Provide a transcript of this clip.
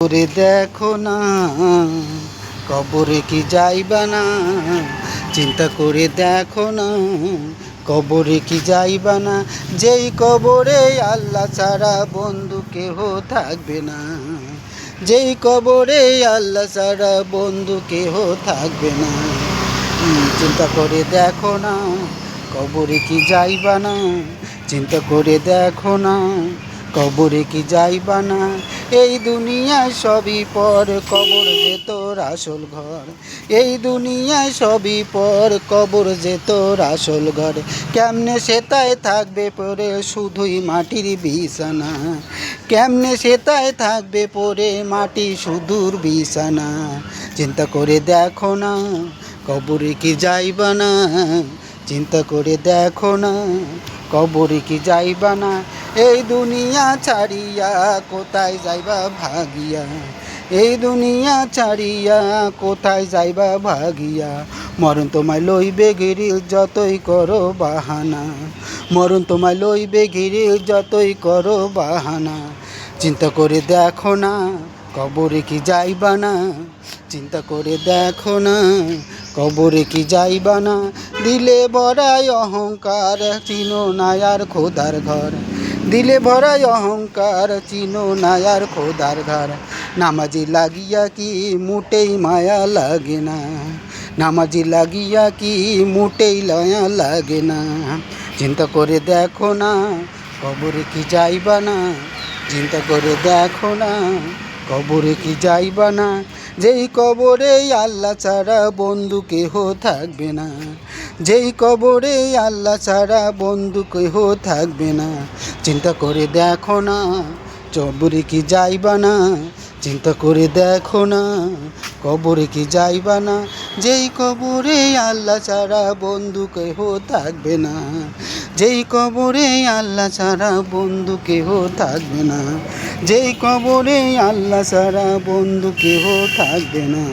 করে দেখো না, কবরে কি যাইবা না? চিন্তা করে দেখো না, কবরে কি যাইবা না? যেই কবরে আল্লাহ ছাড়া বন্ধু কেহ থাকবে না। যেই কবরে আল্লাহ ছাড়া বন্ধু কেহ থাকবে না। চিন্তা করে দেখো না, কবরে কি যাইবা না? চিন্তা করে দেখো না, কবরে কি যাইবা না? এই দুনিয়ায় সবই পর, কবর যে তোর আসল ঘর। এই দুনিয়ায় সবই পর, কবর যে তোর আসল ঘর। কেমনে সেটায় থাকবে পরে শুধুই মাটির বিছানা? কেমনে সেটায় থাকবে পরে মাটি শুধুর বিছানা? চিন্তা করে দেখো না, কবরে কি যাইবা না? চিন্তা করে দেখো না, কবরে কি যাইবা না? এই দুনিয়া ছাড়িয়া কোথায় যাইবা ভাগিয়া? এই দুনিয়া ছাড়িয়া কোথায় যাইবা ভাগিয়া? মরণ তোমায় লইবে ঘিরি যতই করো বাহানা। মরণ তোমায় লইবে ঘিরি যতই করো বাহানা। চিন্তা করে দেখো না, কবরে কি যাইবা না? চিন্তা করে দেখো না, কবরে কি যাইবা না? দিলে ভরাই অহংকার, চিনো না আর খোদার ঘর। দিলে ভরাই অহংকার, চিনো না আর খোদার ঘর। নামাজি লাগিয়া কি মোটেই মায়া লাগে না? নামাজি লাগিয়া কি মোটেই লয়া লাগে না? চিন্তা করে দেখো না, কবরে কি যাইবা না? চিন্তা করে দেখো না, কবরে কি যাইবা না? যেই কবরে আল্লাহ ছাড়া বন্ধু কেহ থাকবে না। যেই কবরে আল্লাহ ছাড়া বন্ধু কেহ থাকবে না। চিন্তা করে দেখো না, কবরে কি যাইবা না? চিন্তা করে দেখো না, কবরে কি যাইবা না? যেই কবরে আল্লাহ ছাড়া বন্ধু কেহ থাকবে না। যেই কবরে আল্লাহ ছাড়া বন্ধু কেহ থাকবে না। যেই কবরে আল্লাহ ছাড়া বন্ধু কেহ থাকবে না।